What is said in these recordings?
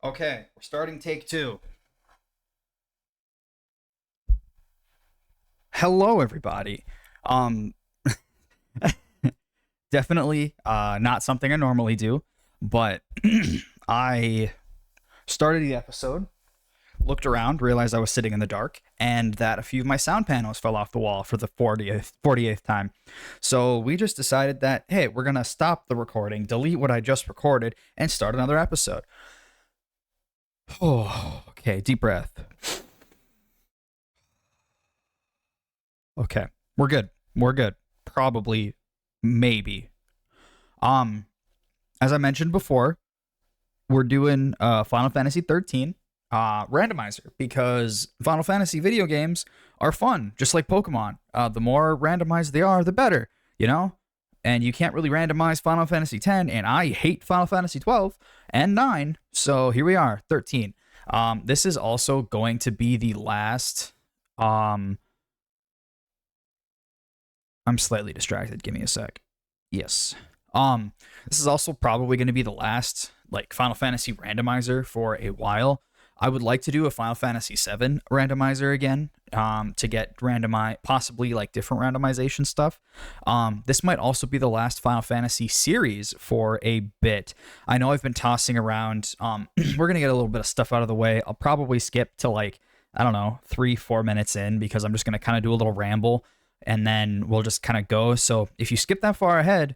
Okay, we're starting take two. Hello, everybody. Um, Definitely not something I normally do, but I started the episode, looked around, realized I was sitting in the dark, and that a few of my sound panels fell off the wall for the 48th time. So we just decided that, hey, we're going to stop the recording, delete what I just recorded, and start another episode. Oh, okay, deep breath. Okay, we're good. We're good. Probably, maybe. Um, as I mentioned before, we're doing Final Fantasy 13 randomizer because Final Fantasy video games are fun, just like Pokemon. The more randomized they are, the better, you know? And you can't really randomize Final Fantasy 10, and I hate Final Fantasy 12 and 9, so here we are, 13. This is also going to be the last. Um, I'm slightly distracted. Give me a sec. Yes. Um, this is also probably going to be the last like Final Fantasy randomizer for a while. I would like to do a Final Fantasy 7 randomizer again, to get randomize possibly like different randomization stuff. This might also be the last Final Fantasy series for a bit. I know I've been tossing around. We're gonna get a little bit of stuff out of the way. I'll probably skip to like, I don't know, 3-4 minutes in because I'm just gonna kind of do a little ramble and then we'll just kind of go. So if you skip that far ahead,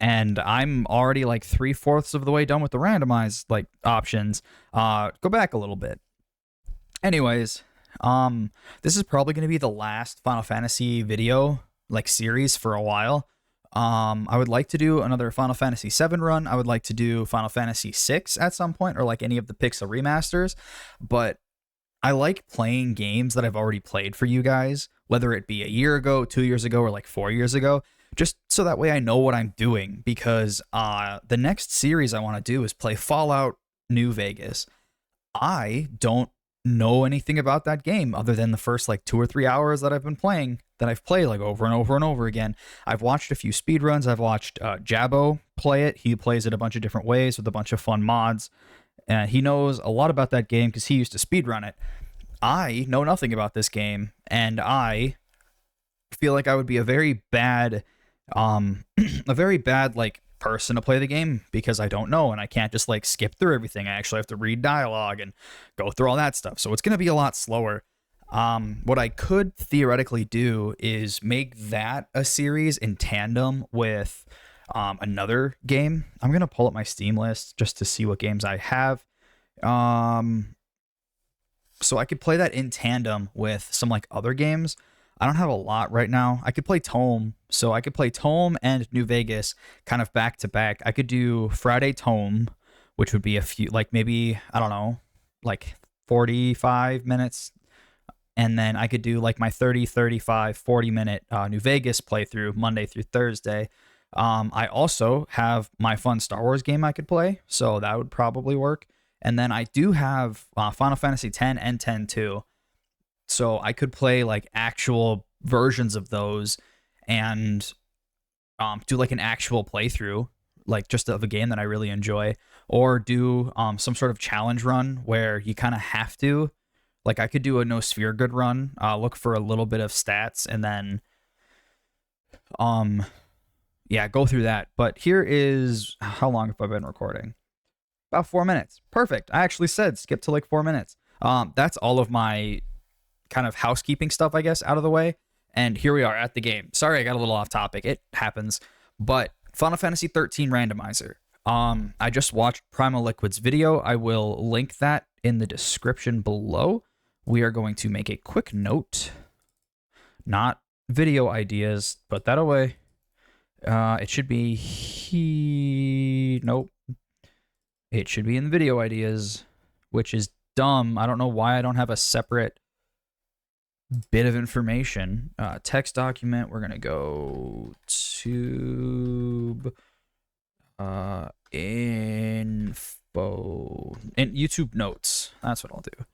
and I'm already like 3/4 of the way done with the randomized like options, go back a little bit. Anyways, this is probably going to be the last Final Fantasy video like series for a while. I would like to do another Final Fantasy 7 run. I would like to do Final Fantasy 6 at some point, or like any of the Pixel remasters, but I like playing games that I've already played for you guys, whether it be a year ago, 2 years ago, or like 4 years ago, just so that way I know what I'm doing. Because the next series I want to do is play Fallout New Vegas. I don't know anything about that game other than the first like 2 or 3 hours that I've been playing, that I've played like over and over and over again. I've watched a few speedruns. I've watched Jabbo play it. He plays it a bunch of different ways with a bunch of fun mods. And he knows a lot about that game because he used to speedrun it. I know nothing about this game, and I feel like I would be a very bad, a very bad like person to play the game because I don't know and I can't just like skip through everything. I actually have to read dialogue and go through all that stuff. So it's gonna be a lot slower. What I could theoretically do is make that a series in tandem with another game. I'm gonna pull up my Steam list just to see what games I have. Um, so I could play that in tandem with some like other games. I don't have a lot right now. I could play Tome, so I could play Tome and New Vegas kind of back to back. I could do Friday Tome, which would be a few, like maybe, I don't know, like 45 minutes. And then I could do like my 30, 35, 40 minute New Vegas playthrough Monday through Thursday. I also have my fun Star Wars game I could play, so that would probably work. And then I do have Final Fantasy 10 and 10 too. So I could play like actual versions of those and do like an actual playthrough, like just of a game that I really enjoy, or do some sort of challenge run where you kind of have to. Like I could do a no sphere good run, look for a little bit of stats, and then um yeah, go through that. But here is how long have I been recording? About 4 minutes. Perfect. I actually said skip to like 4 minutes. That's all of my kind of housekeeping stuff, I guess, out of the way. And here we are at the game. Sorry, I got a little off topic. It happens. But Final Fantasy 13 randomizer. I just watched Primal Liquid's video. I will link that in the description below. We are going to make a quick note. Not video ideas, put that away. It should be nope. It should be in the video ideas, which is dumb. I don't know why I don't have a separate bit of information. Text document. We're gonna go to info and YouTube notes. That's what I'll do.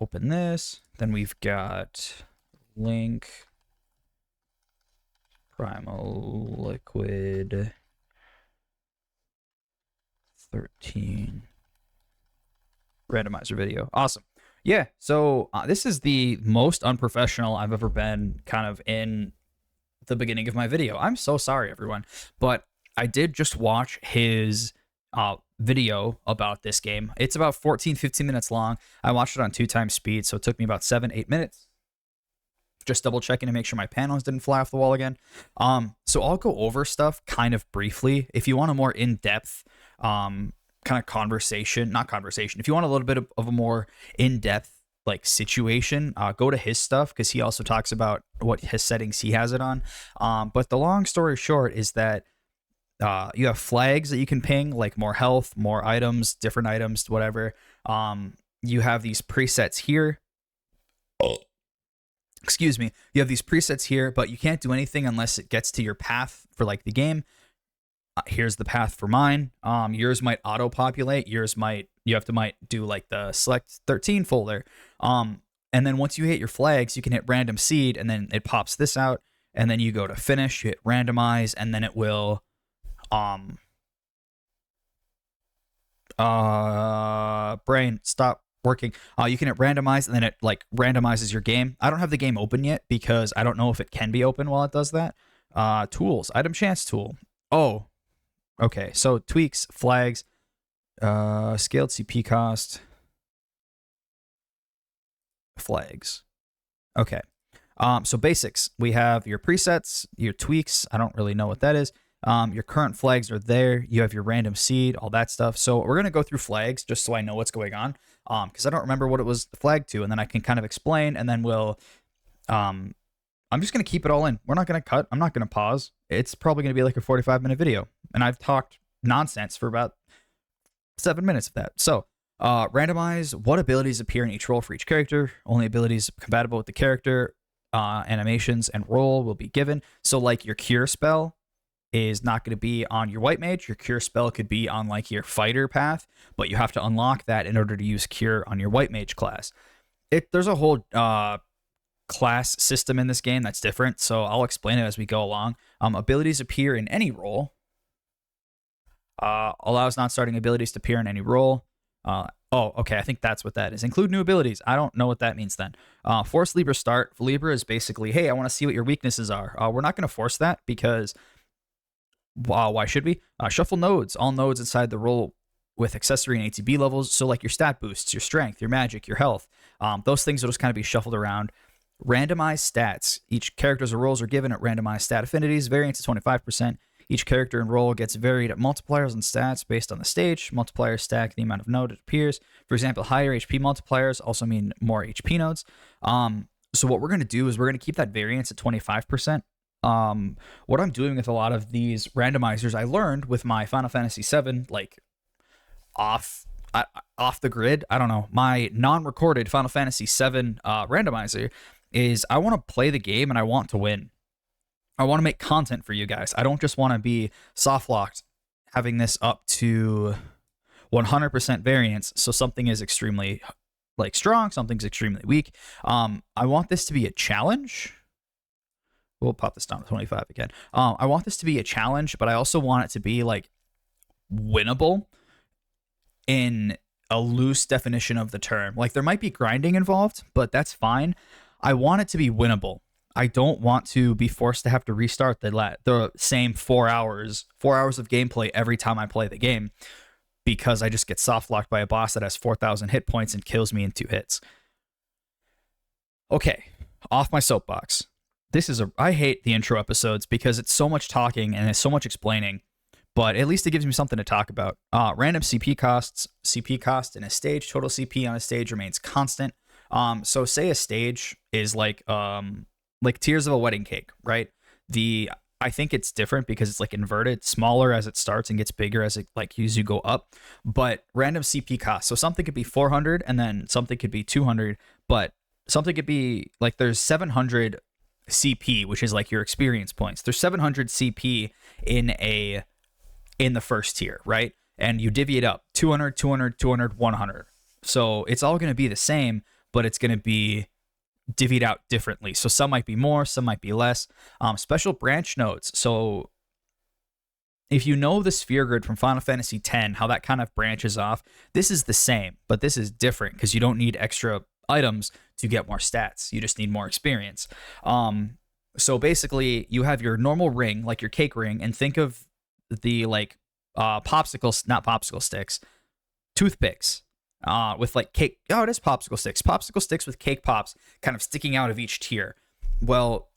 Open this. Then we've got link Primal Liquid 13 Randomizer video. Awesome. Yeah. So this is the most unprofessional I've ever been kind of in the beginning of my video. I'm so sorry, everyone. But I did just watch his video about this game. It's about 15 minutes long. I watched it on 2x speed, so it took me about 7-8 minutes. Just double checking to make sure my panels didn't fly off the wall again. So I'll go over stuff kind of briefly. If you want a more in-depth kind of conversation, not conversation, if you want a little bit of a more in-depth like situation, go to his stuff, because he also talks about what his settings he has it on. But the long story short is that you have flags that you can ping, like more health, more items, different items, whatever. You have these presets here. Excuse me. You have these presets here, but you can't do anything unless it gets to your path for like the game. Here's the path for mine. Yours might auto populate. You might do like the select 13 folder. And then once you hit your flags, you can hit random seed, and then it pops this out. And then you go to finish, you hit randomize, and then it will brain stop working. You can hit randomize, and then it like randomizes your game. I don't have the game open yet because I don't know if it can be open while it does that. Tools, item chance tool. Oh, okay. So tweaks, flags, scaled CP cost, flags. Okay. So basics, we have your presets, your tweaks. I don't really know what that is. Your current flags are there. You have your random seed, all that stuff. So we're going to go through flags just so I know what's going on. Because I don't remember what it was flagged to, and then I can kind of explain, and then we'll, I'm just going to keep it all in. We're not going to cut. I'm not going to pause. It's probably going to be like a 45-minute video, and I've talked nonsense for about 7 minutes of that. So, randomize what abilities appear in each role for each character. Only abilities compatible with the character, animations, and role will be given. So, like your cure spell is not going to be on your white mage. Your cure spell could be on like your fighter path, but you have to unlock that in order to use cure on your white mage class. There's a whole class system in this game that's different, so I'll explain it as we go along. Abilities appear in any role. Allows non-starting abilities to appear in any role. Okay, I think that's what that is. Include new abilities. I don't know what that means then. Force Libra start. Libra is basically, hey, I want to see what your weaknesses are. We're not going to force that because why should we? Shuffle nodes. All nodes inside the role with accessory and ATB levels. So like your stat boosts, your strength, your magic, your health. Those things will just kind of be shuffled around. Randomized stats. Each character's roles are given at randomized stat affinities. Variance is 25%. Each character and role gets varied at multipliers and stats based on the stage. Multipliers stack the amount of node it appears. For example, higher HP multipliers also mean more HP nodes. So what we're going to do is we're going to keep that variance at 25%. What I'm doing with a lot of these randomizers, I learned with my Final Fantasy VII, like off the grid. I don't know. My non-recorded Final Fantasy VII randomizer is I want to play the game and I want to win. I want to make content for you guys. I don't just want to be soft locked, having this up to 100% variance. So something is extremely like strong, something's extremely weak. I want this to be a challenge. We'll pop this down to 25 again. I want this to be a challenge, but I also want it to be like winnable in a loose definition of the term. Like there might be grinding involved, but that's fine. I want it to be winnable. I don't want to be forced to have to restart the same 4 hours of gameplay every time I play the game because I just get soft locked by a boss that has 4,000 hit points and kills me in 2 hits. Okay, off my soapbox. I hate the intro episodes because it's so much talking and it's so much explaining, but at least it gives me something to talk about. Random CP cost in a stage, total CP on a stage remains constant. So say a stage is like Tears of a Wedding Cake, right? I think it's different because it's like inverted, smaller as it starts and gets bigger as you go up. But random CP cost, so something could be 400 and then something could be 200, but something could be like there's 700 CP, which is like your experience points. There's 700 CP in the first tier, right? And you divvy it up 200, 200, 200, 100. So it's all going to be the same, but it's going to be divvied out differently. So some might be more, some might be less. Special branch nodes. So if you know the sphere grid from Final Fantasy X, how that kind of branches off, this is the same, but this is different because you don't need extra items to get more stats. You just need more experience. So basically, you have your normal ring, like your cake ring, and think of the like popsicles, not popsicle sticks, toothpicks with like cake. Oh, it is popsicle sticks. Popsicle sticks with cake pops kind of sticking out of each tier. Well,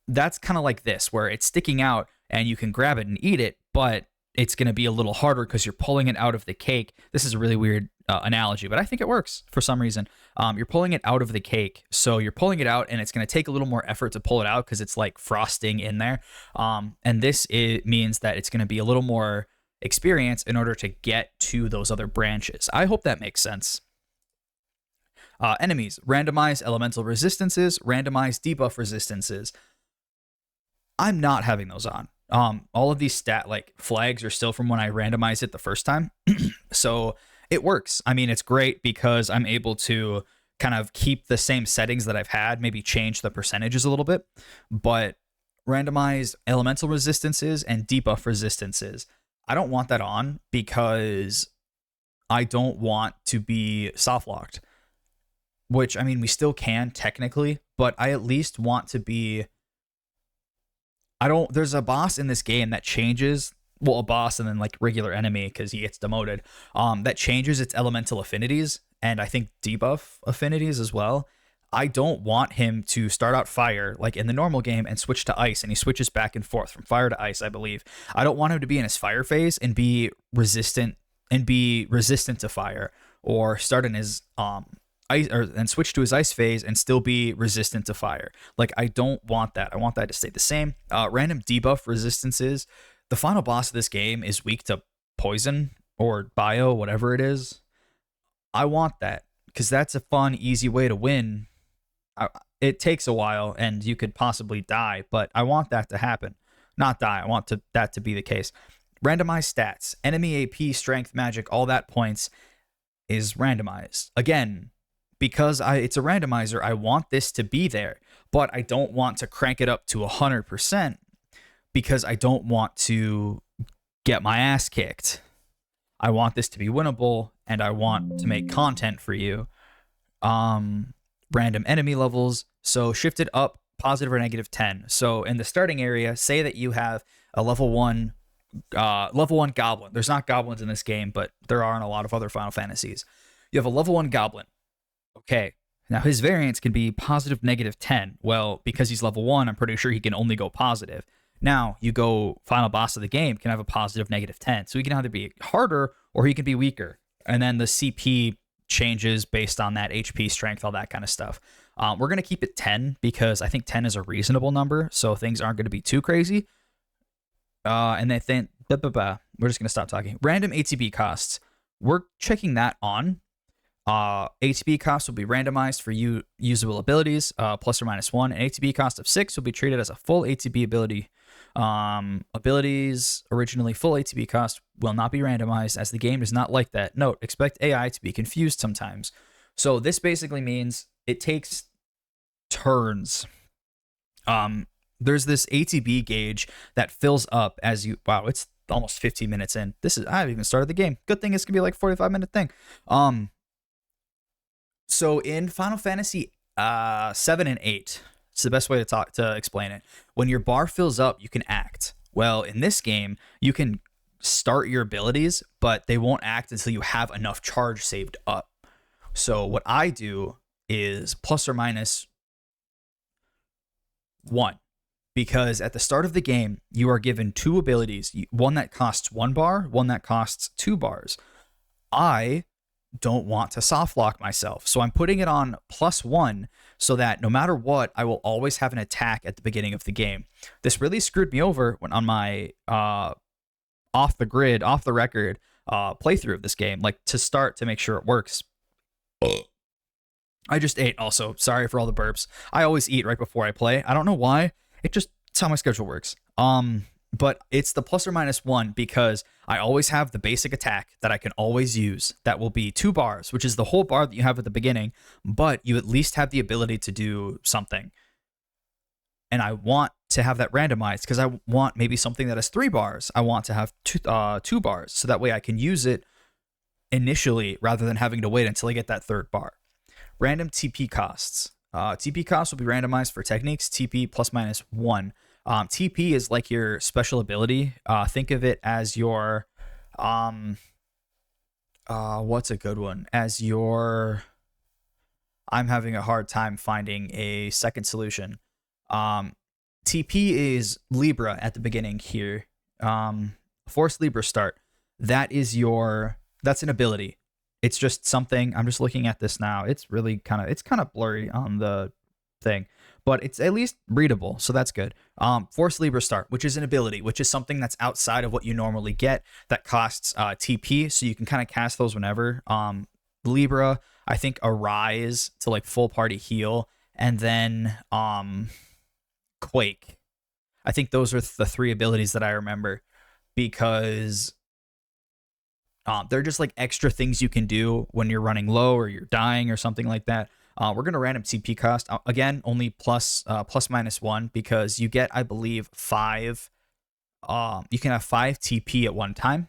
that's kind of like this, where it's sticking out and you can grab it and eat it, but it's going to be a little harder because you're pulling it out of the cake. This is a really weird analogy, but I think it works for some reason. You're pulling it out of the cake. So you're pulling it out and it's going to take a little more effort to pull it out because it's like frosting in there. And this means that it's going to be a little more experience in order to get to those other branches. I hope that makes sense. Enemies, randomized elemental resistances, randomized debuff resistances. I'm not having those on. All of these stat like flags are still from when I randomized it the first time. So it works. I mean, it's great because I'm able to kind of keep the same settings that I've had, maybe change the percentages a little bit, but randomized elemental resistances and debuff resistances, I don't want that on because I don't want to be soft locked, which I mean, we still can technically, but I at least want to be, there's a boss in this game that changes, well, a boss and then like regular enemy because he gets demoted, that changes its elemental affinities and I think debuff affinities as well. I don't want him to start out fire like in the normal game and switch to ice, and he switches back and forth from fire to ice, I believe. I don't want him to be in his fire phase and be resistant to fire, or start in his ice and switch to his ice phase and still be resistant to fire. Like, I don't want that. I want that to stay the same. Random debuff resistances. The final boss of this game is weak to poison or bio, whatever it is. I want that because that's a fun, easy way to win. It takes a while and you could possibly die, but I want that to happen. Not die. I want that to be the case. Randomized stats. Enemy AP, strength, magic, all that points is randomized. Again, because it's a randomizer, I want this to be there, but I don't want to crank it up to 100% because I don't want to get my ass kicked. I want this to be winnable, and I want to make content for you. Random enemy levels. So shifted up, positive or negative 10. So in the starting area, say that you have a level 1 goblin. There's not goblins in this game, but there are in a lot of other Final Fantasies. You have a level 1 goblin. Okay, now his variance can be positive, negative 10. Well, because he's level 1, I'm pretty sure he can only go positive. Now, you go final boss of the game can have a positive, negative 10. So he can either be harder or he can be weaker. And then the CP changes based on that HP, strength, all that kind of stuff. We're going to keep it 10 because I think 10 is a reasonable number, so things aren't going to be too crazy. And they think, we're just going to stop talking. Random ATB costs. We're checking that on. ATB costs will be randomized for usable abilities, plus or minus 1. An ATB cost of 6 will be treated as a full ATB ability. Abilities originally full ATB cost will not be randomized, as the game is not like that. Note, expect AI to be confused sometimes. So this basically means it takes turns. There's this ATB gauge that fills up as you. Wow, it's almost 15 minutes in. I haven't even started the game. Good thing it's gonna be like 45-minute thing. So in Final Fantasy 7 and 8, it's the best way to explain it. When your bar fills up, you can act. Well, in this game, you can start your abilities, but they won't act until you have enough charge saved up. So what I do is plus or minus 1. Because at the start of the game, you are given 2 abilities. One that costs 1 bar, one that costs 2 bars. I don't want to soft lock myself, so I'm putting it on plus 1 so that no matter what, I will always have an attack at the beginning of the game. This really screwed me over when on my off the record playthrough of this game, like to make sure it works. I just ate also. Sorry for all the burps. I always eat right before I play. I don't know why. It's how my schedule works. But it's the plus or minus 1 because I always have the basic attack that I can always use. That will be 2 bars, which is the whole bar that you have at the beginning, but you at least have the ability to do something. And I want to have that randomized because I want maybe something that has 3 bars. I want to have two bars, so that way I can use it initially rather than having to wait until I get that 3rd bar. Random TP costs. TP costs will be randomized for techniques. TP plus minus 1. TP is like your special ability. Think of it as your what's a good one? As your I'm having a hard time finding a second solution. TP is Libra at the beginning here. Force Libra start. That's an ability. It's just something. I'm just looking at this now. It's really kind of blurry on the thing, but it's at least readable, so that's good. Force Libra start, which is an ability, which is something that's outside of what you normally get that costs TP, so you can kind of cast those whenever. Libra, I think Arise to like full party heal, and then Quake. I think those are the 3 abilities that I remember because they're just like extra things you can do when you're running low or you're dying or something like that. We're going to random TP cost. Again, only plus minus 1 because you get, I believe, 5. You can have 5 TP at one time.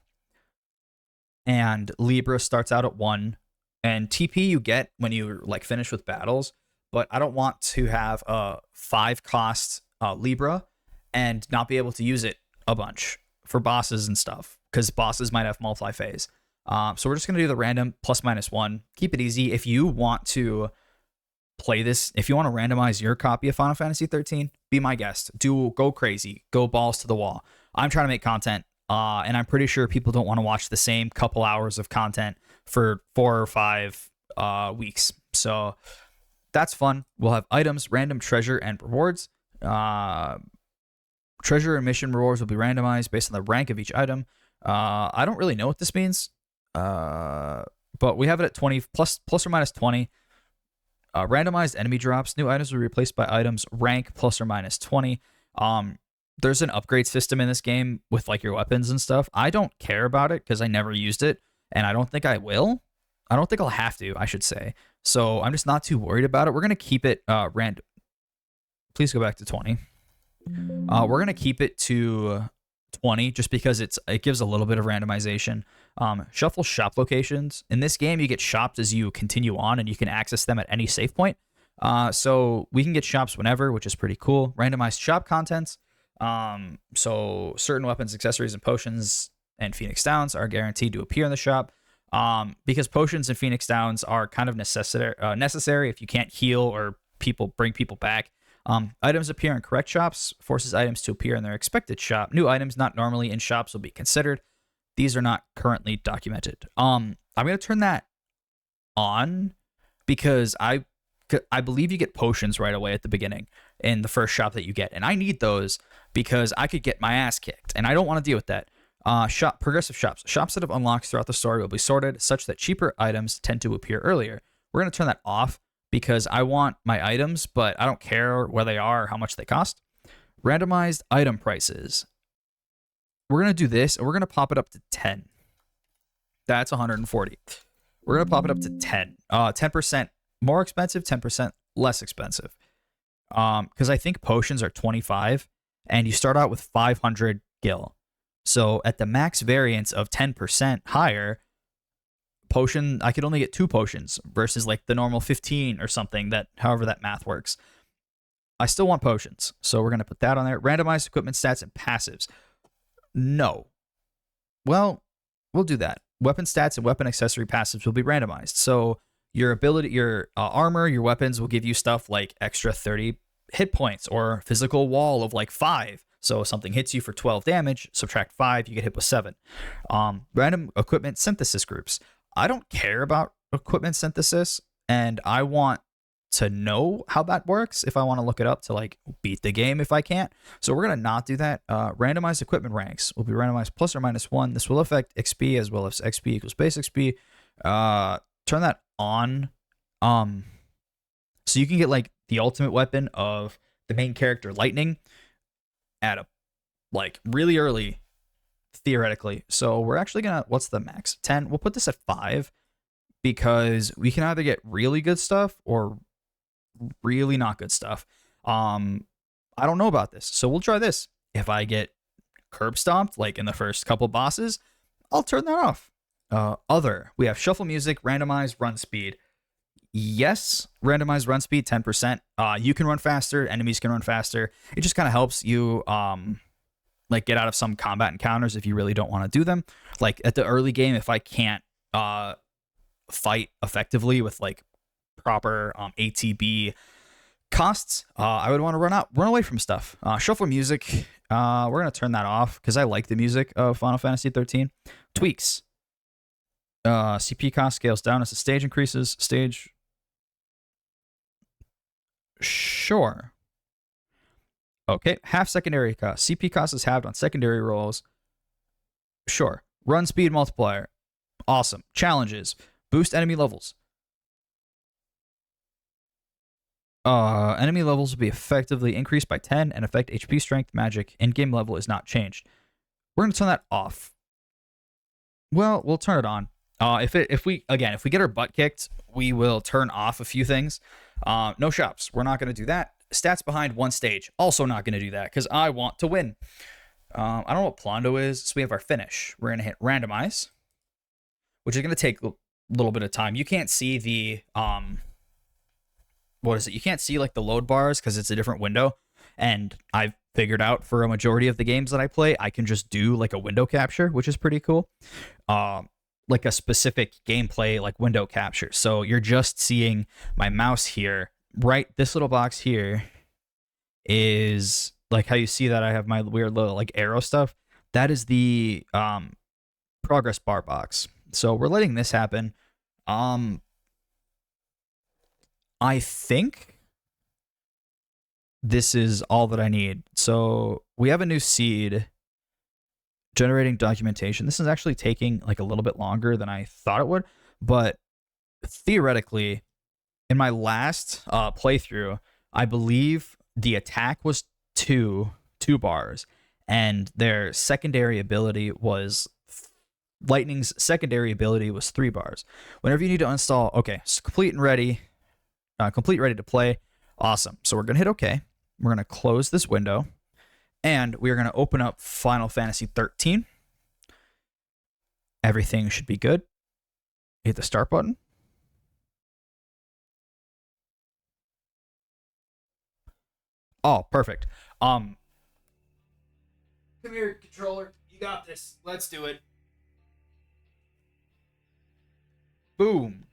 And Libra starts out at 1. And TP you get when you like finish with battles. But I don't want to have a 5 cost Libra and not be able to use it a bunch for bosses and stuff, because bosses might have multi-phase. So we're just going to do the random plus minus 1. Keep it easy. If you want to play this, if you want to randomize your copy of Final Fantasy 13, be my guest. Go crazy. Go balls to the wall. I'm trying to make content, and I'm pretty sure people don't want to watch the same couple hours of content for 4 or 5 weeks. So that's fun. We'll have items, random treasure, and rewards. Treasure and mission rewards will be randomized based on the rank of each item. I don't really know what this means, but we have it at 20 plus or minus 20. Randomized enemy drops. New items will be replaced by items rank plus or minus 20. There's an upgrade system in this game with like your weapons and stuff. I don't care about it because I never used it, and I don't think I will. I don't think I'll have to, I should say. So I'm just not too worried about it. We're going to keep it random. Please go back to 20. We're going to keep it to 20 just because it gives a little bit of randomization. Shuffle shop locations. In this game, you get shops as you continue on, and you can access them at any save point. So we can get shops whenever, which is pretty cool. Randomized shop contents. So certain weapons, accessories, and potions and Phoenix Downs are guaranteed to appear in the shop. Because potions and Phoenix Downs are kind of necessary if you can't heal or bring people back. Items appear in correct shops, forces items to appear in their expected shop. New items not normally in shops will be considered. These are not currently documented. I'm going to turn that on because I believe you get potions right away at the beginning in the first shop that you get. And I need those because I could get my ass kicked, and I don't want to deal with that. Progressive shops. Shops that have unlocks throughout the story will be sorted such that cheaper items tend to appear earlier. We're going to turn that off because I want my items, but I don't care where they are or how much they cost. Randomized item prices. We're going to do this, and we're going to pop it up to 10. That's 140. We're going to pop it up to 10. 10% more expensive, 10% less expensive. Because I think potions are 25, and you start out with 500 gil. So at the max variance of 10% higher, I could only get 2 potions versus like the normal 15 or something, however that math works. I still want potions, so we're going to put that on there. Randomized equipment stats and passives. No. Well, we'll do that. Weapon stats and weapon accessory passives will be randomized. So your ability, your armor, your weapons will give you stuff like extra 30 hit points or physical wall of like 5. So if something hits you for 12 damage, subtract 5, you get hit with 7. Random equipment synthesis groups. I don't care about equipment synthesis, and I want to know how that works if I want to look it up to like beat the game if I can't. So we're going to not do that. Randomized equipment ranks will be randomized plus or minus 1. This will affect XP as well as XP equals base XP. Turn that on. So you can get like the ultimate weapon of the main character, Lightning, at a like really early, theoretically. So we're actually gonna, what's the max? 10. We'll put this at 5 because we can either get really good stuff or really not good stuff. I I don't know about this, so we'll try this. If I get curb stomped, like in the first couple bosses, I'll turn that off. Other, we have shuffle music, randomize, run speed. Yes, randomize run speed 10%. You can run faster, enemies can run faster. It just kind of helps you like get out of some combat encounters if you really don't want to do them. Like at the early game, if I can't fight effectively with like proper ATB costs, I would want to run away from stuff. Shuffle music, we're gonna turn that off because I like the music of Final Fantasy 13. Tweaks, CP cost scales down as the stage increases. Stage, sure. Okay, half secondary cost. CP cost is halved on secondary rolls. Sure. Run speed multiplier. Awesome. Challenges. Boost enemy levels. Enemy levels will be effectively increased by 10 and affect HP strength magic. In-game level is not changed. We're going to turn that off. Well, we'll turn it on. If we get our butt kicked, we will turn off a few things. No shops. We're not going to do that. Stats behind one stage. Also not going to do that because I want to win. I don't know what Plondo is, so we have our finish. We're going to hit randomize, which is going to take a little bit of time. You can't see the what is it? You can't see like the load bars because it's a different window. And I've figured out for a majority of the games that I play, I can just do like a window capture, which is pretty cool. Like a specific gameplay like window capture. So you're just seeing my mouse here. Right, this little box here is like how you see that I have my weird little like arrow stuff. That is the progress bar box. So we're letting this happen. I think this is all that I need. So we have a new seed generating documentation. This is actually taking like a little bit longer than I thought it would, but theoretically, in my last playthrough, I believe the attack was two bars, and their secondary ability was Lightning's secondary ability was 3 bars. Whenever you need to install, okay, so complete ready to play. Awesome. So we're gonna hit OK. We're gonna close this window, and we're gonna open up Final Fantasy 13. Everything should be good. Hit the start button. Oh, perfect. Come here, controller. You got this. Let's do it. Boom.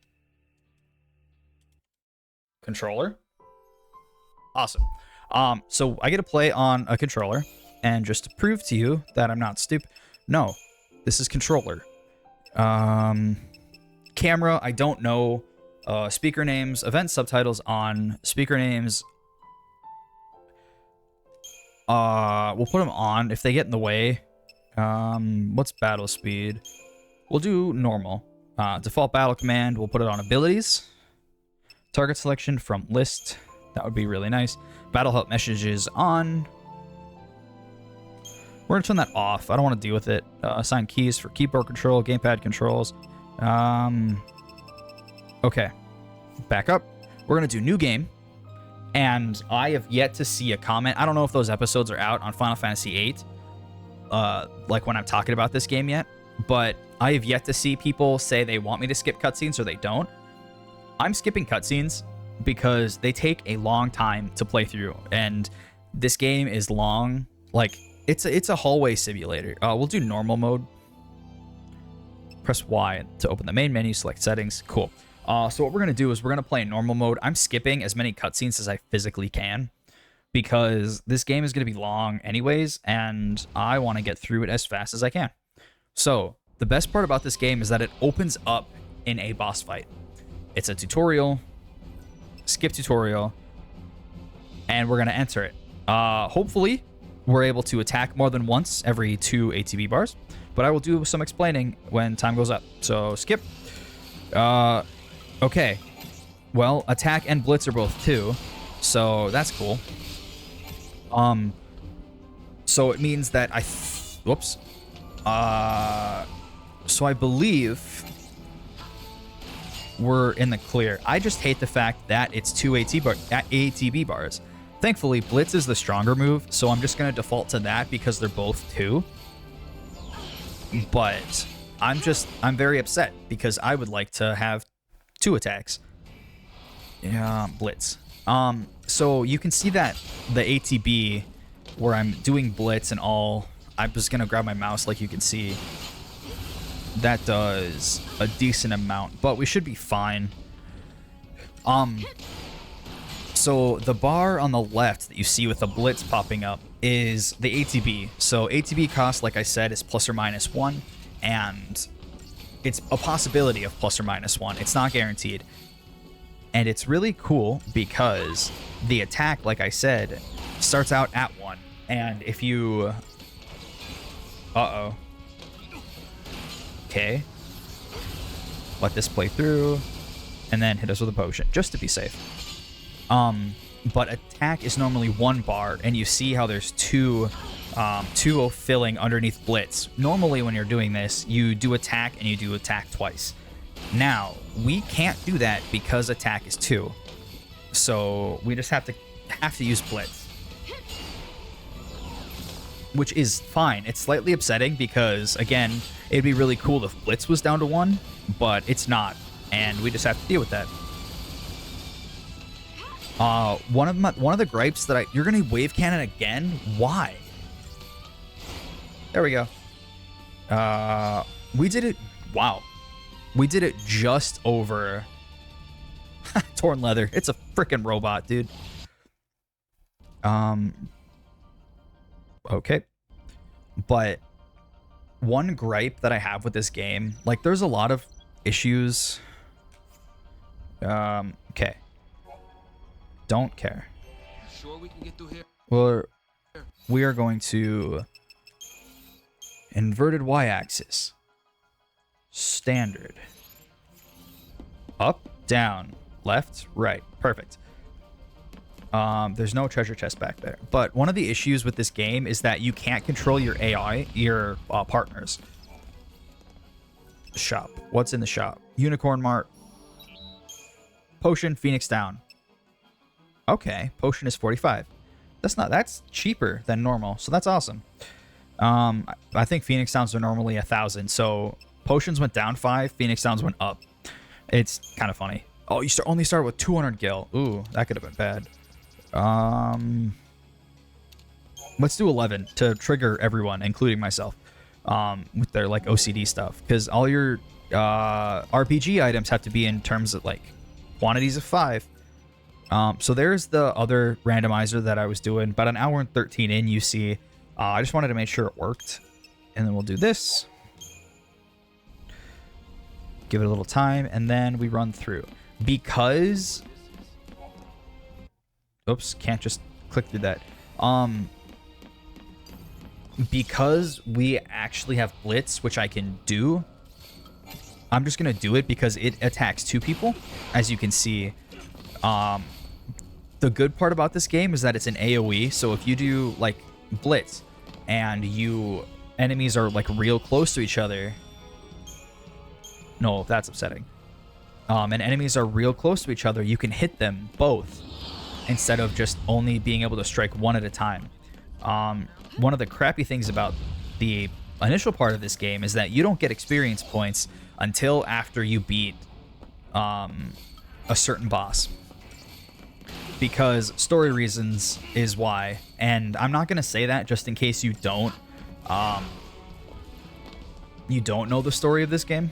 Controller. Awesome. So I get to play on a controller, and just to prove to you that I'm not stupid, no, this is controller. Camera, I don't know. Speaker names, event subtitles on, speaker names. We'll put them on if they get in the way. What's battle speed? We'll do normal. Default battle command, we'll put it on abilities. Target selection from list. That would be really nice. Battle help messages on. We're gonna turn that off. I don't want to deal with it. Assign keys for keyboard control, gamepad controls. Okay. Back up. We're gonna do new game. And I have yet to see a comment. I don't know if those episodes are out on Final Fantasy VIII, like when I'm talking about this game yet, but I have yet to see people say they want me to skip cutscenes or they don't. I'm skipping cutscenes because they take a long time to play through, and this game is long. Like, it's a hallway simulator. We'll do normal mode. Press Y to open the main menu, select settings. Cool. So what we're going to do is we're going to play in normal mode. I'm skipping as many cutscenes as I physically can because this game is going to be long anyways, and I want to get through it as fast as I can. So the best part about this game is that it opens up in a boss fight. It's a tutorial, skip tutorial, and we're going to enter it. Hopefully, we're able to attack more than once every 2 ATB bars, but I will do some explaining when time goes up. So skip. Okay, well, attack and blitz are both 2, so that's cool. So it means that whoops. So I believe we're in the clear. I just hate the fact that it's 2 ATB bars. Thankfully, Blitz is the stronger move, so I'm just going to default to that because they're both 2. But I'm very upset because I would like to have 2 attacks. Yeah, Blitz. So you can see that the ATB where I'm doing Blitz and all, I'm just going to grab my mouse like you can see. That does a decent amount, but we should be fine. So the bar on the left that you see with the Blitz popping up is the ATB. So ATB cost, like I said, is ±1, and it's a possibility of ±1. It's not guaranteed. And it's really cool because the attack, like I said, starts out at 1. And if you... Uh-oh. Okay. Let this play through, and then hit us with a potion, just to be safe. But attack is normally 1 bar, and you see how there's 2 filling underneath Blitz. Normally when you're doing this, you do attack and you do attack twice. Now, we can't do that because attack is 2. So we just have to use Blitz. Which is fine. It's slightly upsetting because, again, it'd be really cool if Blitz was down to 1, but it's not, and we just have to deal with that. One of the gripes that you're gonna wave cannon again? Why? There we go. We did it. Wow, we did it just over. Torn leather. It's a freaking robot, dude. Okay, but one gripe that I have with this game, like, there's a lot of issues. Okay. Don't care. Sure we can get through here? Well, we are going to inverted y-axis. Standard. Up, down, left, right. Perfect. There's no treasure chest back there. But one of the issues with this game is that you can't control your AI, your partners. Shop. What's in the shop? Unicorn Mart. Potion, Phoenix down. Okay, potion is 45. That's cheaper than normal, so that's awesome. I think Phoenix Downs are normally 1,000, so potions went down 5, Phoenix Downs went up. It's kind of funny. Oh, you only start with 200 gil. Ooh, that could have been bad. Let's do 11 to trigger everyone, including myself, with their like OCD stuff, because all your RPG items have to be in terms of like quantities of 5. So there's the other randomizer that I was doing, about an hour and 13 in, you see. I just wanted to make sure it worked, and then we'll do this. Give it a little time, and then we run through. Because... Oops, can't just click through that. Because we actually have Blitz, which I can do, I'm just going to do it because it attacks 2 people, as you can see. The good part about this game is that it's an AoE, so if you do like Blitz and enemies are like real close to each other, no, that's upsetting. And enemies are real close to each other, you can hit them both instead of just only being able to strike one at a time. One of the crappy things about the initial part of this game is that you don't get experience points until after you beat a certain boss. Because story reasons is why, and I'm not gonna say that just in case you don't know the story of this game.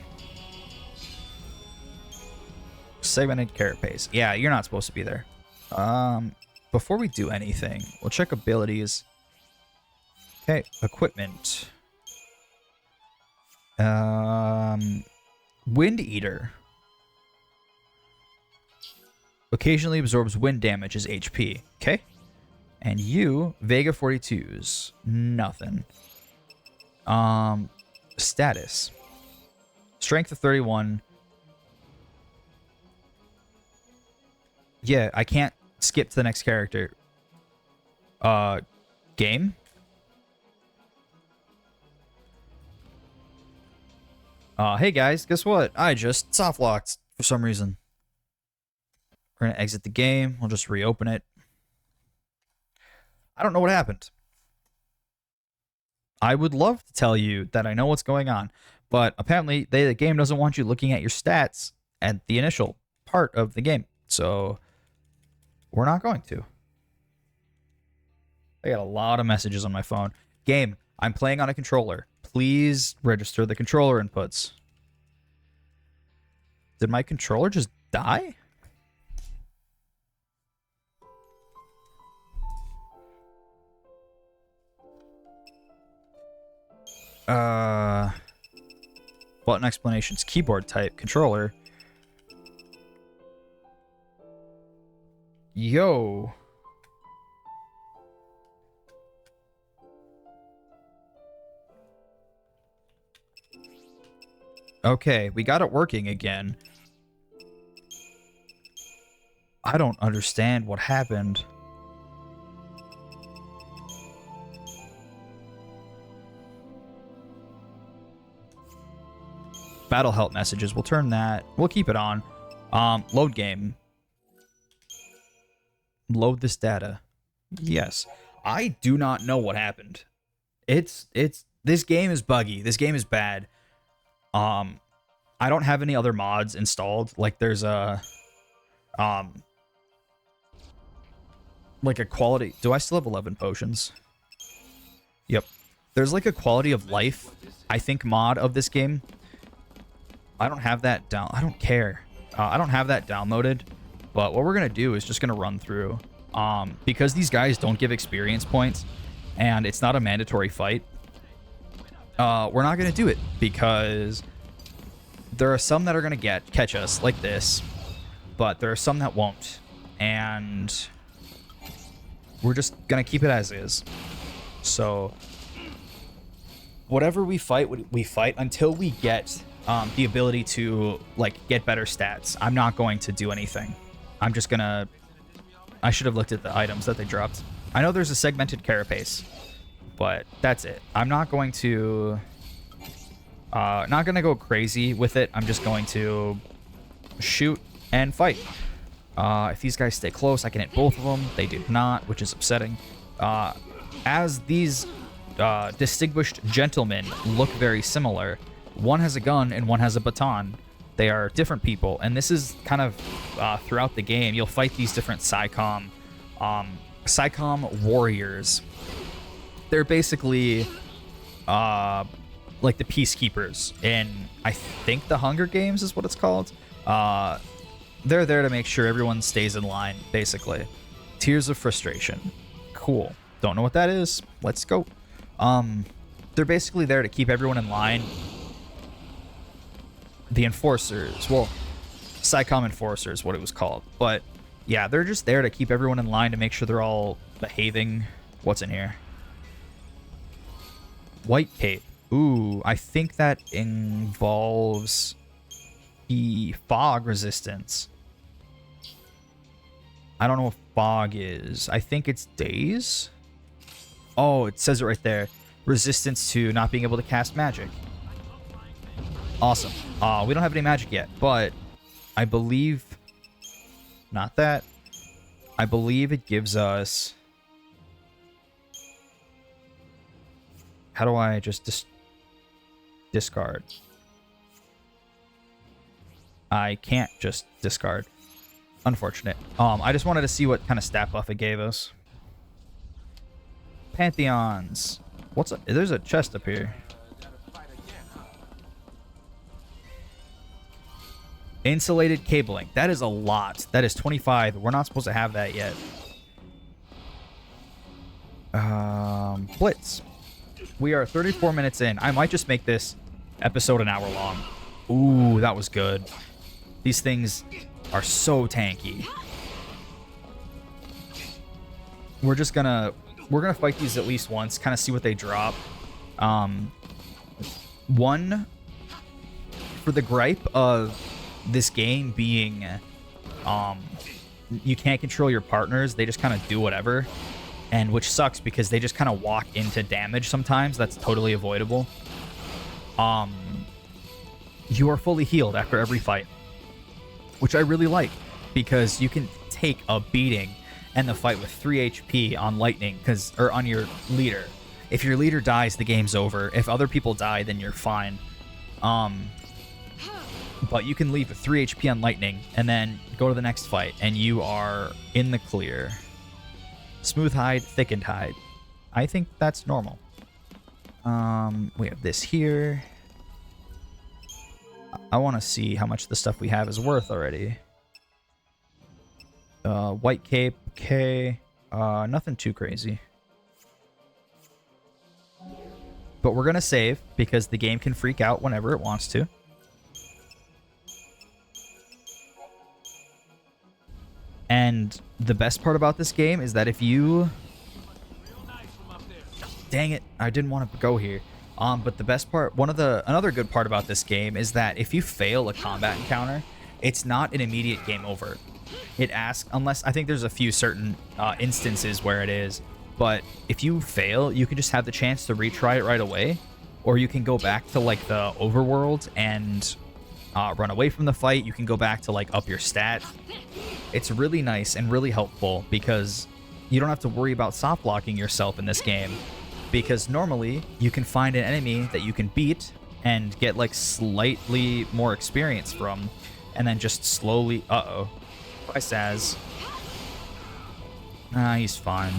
Segmented carapace. Yeah, you're not supposed to be there. Before we do anything, we'll check abilities. Okay, equipment. Wind Eater. Occasionally absorbs wind damage as HP. Okay. And you, Vega 42s. Nothing. Status. Strength of 31. Yeah, I can't skip to the next character. Game? Hey guys, guess what? I just soft locked for some reason. We're gonna exit the game. We'll just reopen it. I don't know what happened. I would love to tell you that I know what's going on, but apparently the game doesn't want you looking at your stats at the initial part of the game. So we're not going to. I got a lot of messages on my phone. Game, I'm playing on a controller. Please register the controller inputs. Did my controller just die? Button explanations, keyboard type, controller. Yo. Okay, we got it working again. I don't understand what happened. Battle help messages. We'll turn that. We'll keep it on. Load game. Load this data. Yes. I do not know what happened. This game is buggy. This game is bad. I don't have any other mods installed. Like there's a like a quality. Do I still have 11 potions? Yep. There's like a quality of life, I think, mod of this game. I don't have that down. I don't care. I don't have that downloaded. But what we're gonna do is just gonna run through. Because these guys don't give experience points, and it's not a mandatory fight. We're not gonna do it because there are some that are gonna catch us like this, but there are some that won't, and we're just gonna keep it as is. So whatever we fight until we get the ability to like get better stats. I'm not going to do anything. I'm just gonna. I should have looked at the items that they dropped. I know there's a segmented carapace, but that's it. I'm not going to. Not gonna go crazy with it. I'm just going to shoot and fight. If these guys stay close, I can hit both of them. They did not, which is upsetting. As these distinguished gentlemen look very similar, one has a gun and one has a baton. They are different people, and this is kind of throughout the game. You'll fight these different PsyCom warriors. They're basically like the peacekeepers in, I think, the Hunger Games is what it's called. They're there to make sure everyone stays in line, basically. Tears of Frustration. Cool. Don't know what that is. Let's go. They're basically there to keep everyone in line. The Enforcers. Well, PsyCom Enforcers, what it was called. But, yeah, they're just there to keep everyone in line to make sure they're all behaving. What's in here? White Cape. Ooh, I think that involves the fog resistance. I don't know what fog is. I think it's daze. Oh, it says it right there. Resistance to not being able to cast magic. Awesome. We don't have any magic yet, but I believe... Not that. I believe it gives us... How do I just discard? I can't just discard. Unfortunate. I just wanted to see what kind of stat buff it gave us. Pantheons. What's up? There's a chest up here. Insulated cabling. That is a lot. That is 25. We're not supposed to have that yet. Blitz. We are 34 minutes in. I might just make this episode an hour long. Ooh, that was good. These things are so tanky. We're gonna fight these at least once, kind of see what they drop. One, for the gripe of this game being you can't control your partners, they just kind of do whatever, and which sucks because they just kind of walk into damage sometimes. That's totally avoidable. You are fully healed after every fight, which I really like, because you can take a beating end the fight with 3 HP on lightning, or on your leader. If your leader dies, the game's over. If other people die, then you're fine. But you can leave with 3 HP on lightning and then go to the next fight, and you are in the clear. Smooth hide, thickened hide. I think that's normal. We have this here. I want to see how much the stuff we have is worth already. White cape, okay. Nothing too crazy. But we're going to save because the game can freak out whenever it wants to. And the best part about this game is that if you... Dang it, I didn't want to go here. But the best part, another good part about this game is that if you fail a combat encounter, it's not an immediate game over. It asks, unless I think there's a few certain instances where it is, but if you fail, you can just have the chance to retry it right away, or you can go back to like the overworld and run away from the fight. You can go back to like up your stat. It's really nice and really helpful because you don't have to worry about soft blocking yourself in this game, because normally you can find an enemy that you can beat and get like slightly more experience from, and then just slowly... Uh-oh. Bye, Saz. He's fine.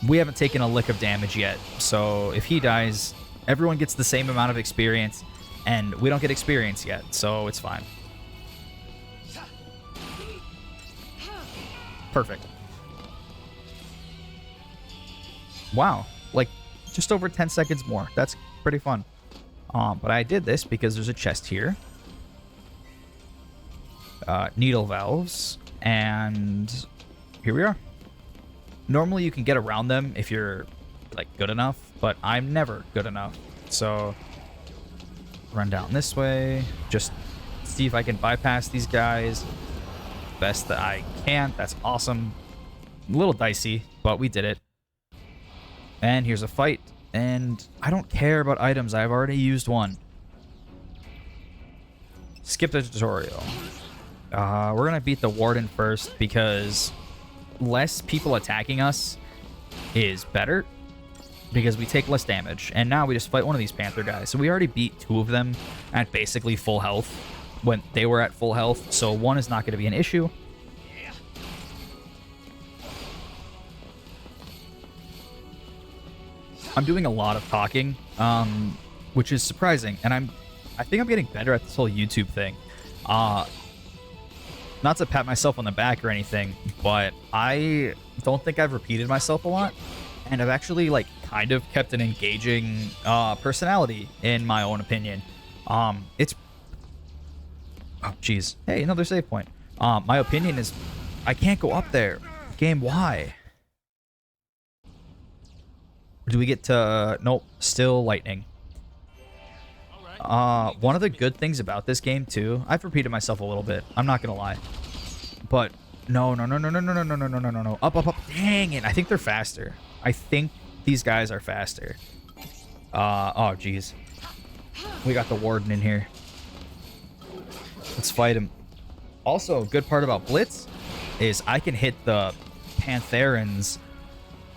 We haven't taken a lick of damage yet, so if he dies, everyone gets the same amount of experience, and we don't get experience yet, so it's fine. Perfect. Wow, like just over 10 seconds more. That's pretty fun. But I did this because there's a chest here. Needle valves, and here we are. Normally you can get around them if you're like good enough, but I'm never good enough. So run down this way, just see if I can bypass these guys best that I can. That's awesome. A little dicey, but we did it. And here's a fight, and I don't care about items. I've already used one. Skip the tutorial. We're gonna beat the warden first because less people attacking us is better, because we take less damage. And now we just fight one of these panther guys. So we already beat 2 of them at basically full health when they were at full health, so 1 is not going to be an issue. I'm doing a lot of talking, which is surprising, and I think I'm getting better at this whole YouTube thing. Not to pat myself on the back or anything, but I don't think I've repeated myself a lot, and I've actually like kind of kept an engaging personality in my own opinion. It's... Oh, jeez. Hey, another save point. My opinion is I can't go up there. Game, why? Do we get to... Nope, still lightning. One of the good things about this game, too... I've repeated myself a little bit. I'm not gonna lie. But... No. Up. Dang it. I think they're faster. I think these guys are faster. Oh, jeez. We got the warden in here. Let's fight him. Also, a good part about Blitz is I can hit the Pantherans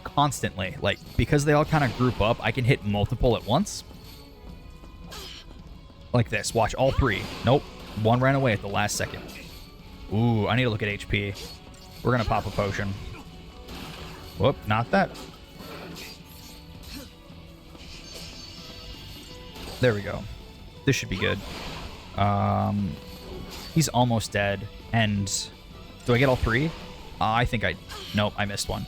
constantly. Like, because they all kind of group up, I can hit multiple at once. Like this. Watch, all 3. Nope. 1 ran away at the last second. Ooh, I need to look at HP. We're going to pop a potion. Whoop, not that. There we go. This should be good. He's almost dead. And do I get all 3? I think I... Nope, I missed one.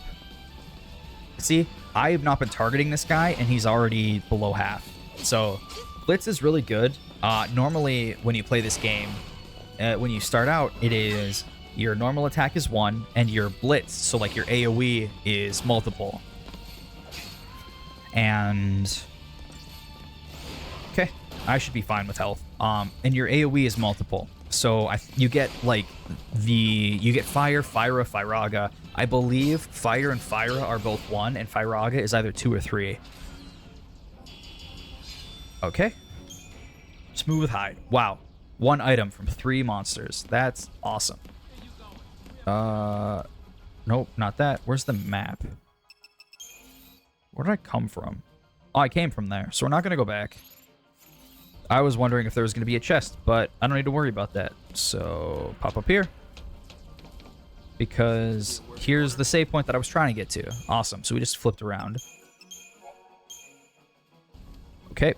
See, I have not been targeting this guy, and he's already below half. So, Blitz is really good. Normally, when you play this game, when you start out, it is your normal attack is 1, and your Blitz, so like your AoE, is multiple. And... Okay, I should be fine with health. And your AoE is multiple. So you get like you get Fire, Fyra, Fyraga. I believe Fire and Fyra are both 1, and Fyraga is either 2 or 3. Okay. Smooth hide. Wow. 1 item from 3 monsters. That's awesome. Nope, not that. Where's the map? Where did I come from? Oh, I came from there, so we're not going to go back. I was wondering if there was going to be a chest, but I don't need to worry about that. So, pop up here. Because here's the save point that I was trying to get to. Awesome, so we just flipped around. Okay.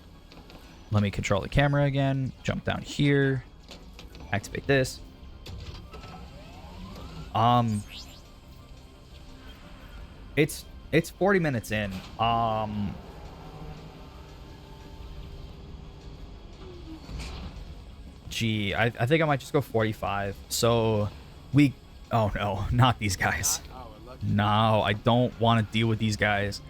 Let me control the camera again. Jump down here. Activate this. It's 40 minutes in. Gee, I think I might just go 45. So we, oh no, not these guys. No, I don't want to deal with these guys.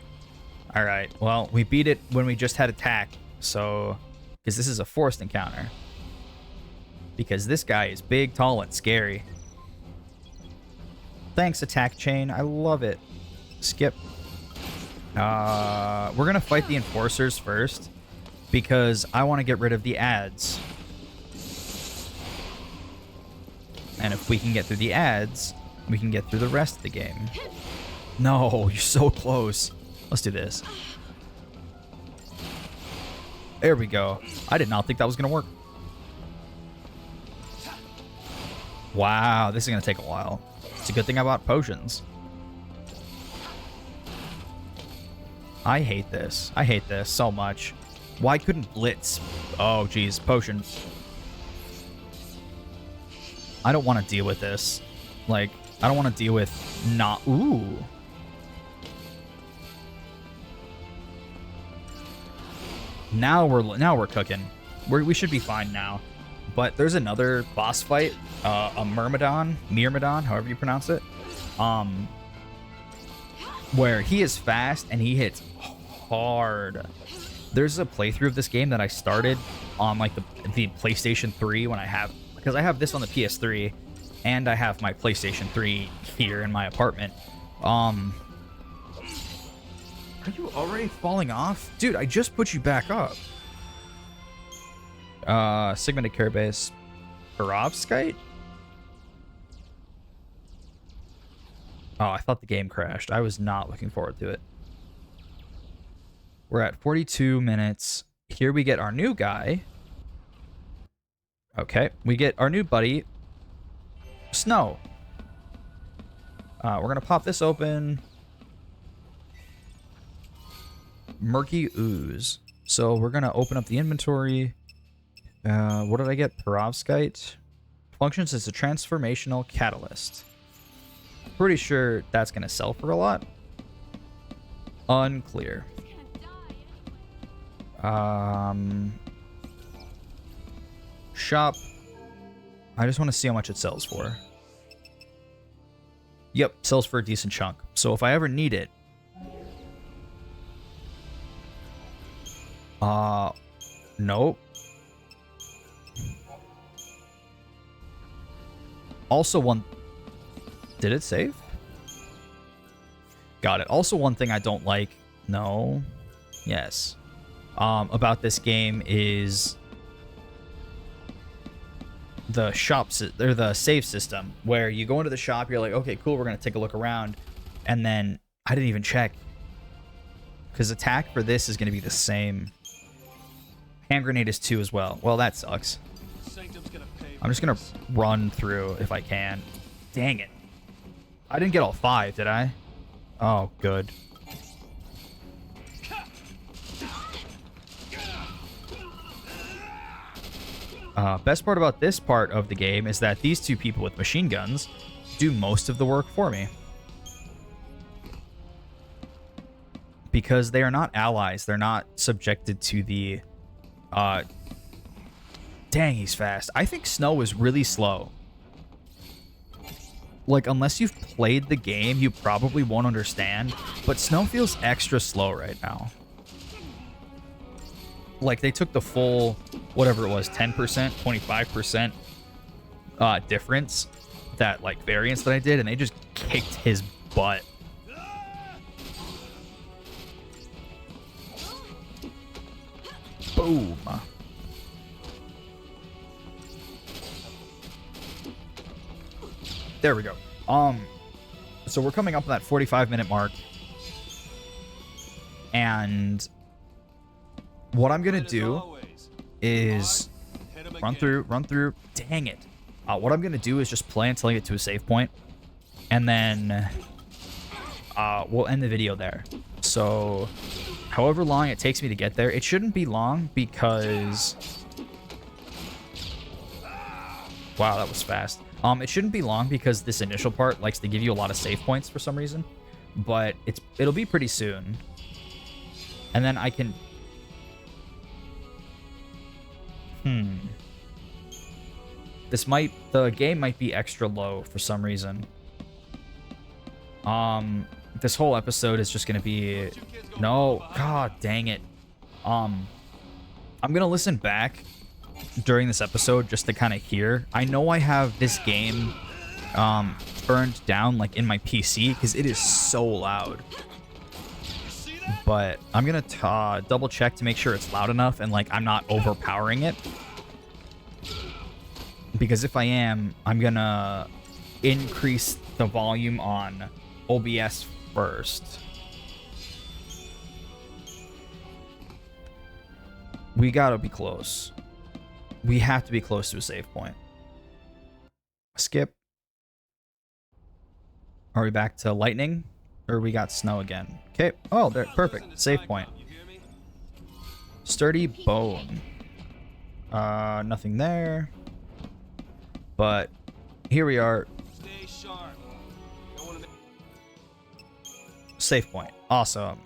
All right, well, we beat it when we just had attack. So, because this is a forced encounter. Because this guy is big, tall, and scary. Thanks, attack chain. I love it. Skip. We're going to fight the enforcers first. Because I want to get rid of the ads. And if we can get through the ads, we can get through the rest of the game. No, you're so close. Let's do this. There we go. I did not think that was going to work. Wow, this is going to take a while. It's a good thing I bought potions. I hate this. I hate this so much. Why couldn't Blitz? Oh, geez. Potion. I don't want to deal with this. Like, I don't want to deal with not... Ooh. Now we're cooking. We should be fine now. But there's another boss fight, a Myrmidon, however you pronounce it, where he is fast and he hits hard. There's a playthrough of this game that I started on like the PlayStation 3 when because I have this on the PS3 and I have my PlayStation 3 here in my apartment. Are you already falling off? Dude, I just put you back up. Segmented Carabase. Perovskite? Oh, I thought the game crashed. I was not looking forward to it. We're at 42 minutes. Here we get our new guy. Okay, we get our new buddy, Snow. We're gonna pop this open. Murky Ooze. So we're gonna open up the inventory. What did I get? Perovskite. Functions as a transformational catalyst. Pretty sure that's gonna sell for a lot. Unclear. Shop. I just want to see how much it sells for. Yep, sells for a decent chunk. So if I ever need it... Nope. Also one... Did it save? Got it. Also one thing I don't like... No. Yes. About this game is... the shops or the save system where you go into the shop, you're like, okay, cool, we're gonna take a look around, and then I didn't even check because attack for this is gonna be the same. Hand grenade is 2 as well. Well, that sucks. I'm just gonna run through if I can. Dang it, I didn't get all 5, did I? Oh, good. Best part about this part of the game is that these two people with machine guns do most of the work for me. Because they are not allies. They're not subjected to the... Dang, he's fast. I think Snow is really slow. Like, unless you've played the game, you probably won't understand. But Snow feels extra slow right now. Like, they took the full, whatever it was, 10%, 25% difference, that, like, variance that I did, and they just kicked his butt. Boom. There we go. So we're coming up on that 45-minute mark. And what I'm going to do is run through. Dang it. What I'm going to do is just play until I get to a save point. And then we'll end the video there. So however long it takes me to get there, it shouldn't be long because... Wow, that was fast. It shouldn't be long because this initial part likes to give you a lot of save points for some reason. But it'll be pretty soon. And then I can... The game might be extra low for some reason. This whole episode is just gonna be... No, god dang it. I'm gonna listen back during this episode just to kind of hear. I know I have this game burned down like in my PC because it is so loud. But I'm gonna double check to make sure it's loud enough and like I'm not overpowering it. Because if I am, I'm gonna increase the volume on OBS first. We gotta be close. We have to be close to a save point. Skip. Are we back to lightning? Or we got snow again? Okay. Oh, there. Perfect. Save point. Sturdy bone. Nothing there. But here we are. Save point. Awesome.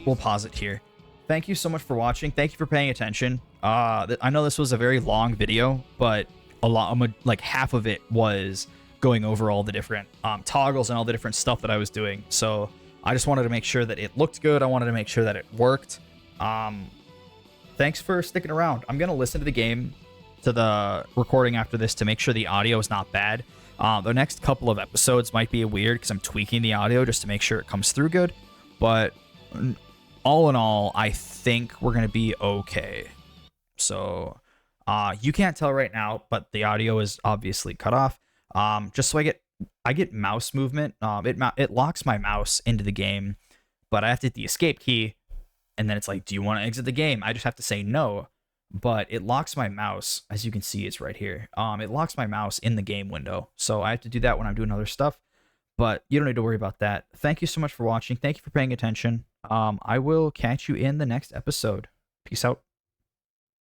We'll pause it here. Thank you so much for watching. Thank you for paying attention. I know this was a very long video, but like half of it was going over all the different toggles and all the different stuff that I was doing. So I just wanted to make sure that it looked good. I wanted to make sure that it worked. Thanks for sticking around. I'm gonna listen to the game, to the recording after this to make sure the audio is not bad. The next couple of episodes might be weird because I'm tweaking the audio just to make sure it comes through good. But all in all, I think we're going to be okay. So you can't tell right now, but the audio is obviously cut off. Just so I get mouse movement. It locks my mouse into the game, but I have to hit the escape key. And then it's like, do you want to exit the game? I just have to say no. But it locks my mouse, as you can see, it's right here. It locks my mouse in the game window. So I have to do that when I'm doing other stuff. But you don't need to worry about that. Thank you so much for watching. Thank you for paying attention. I will catch you in the next episode. Peace out.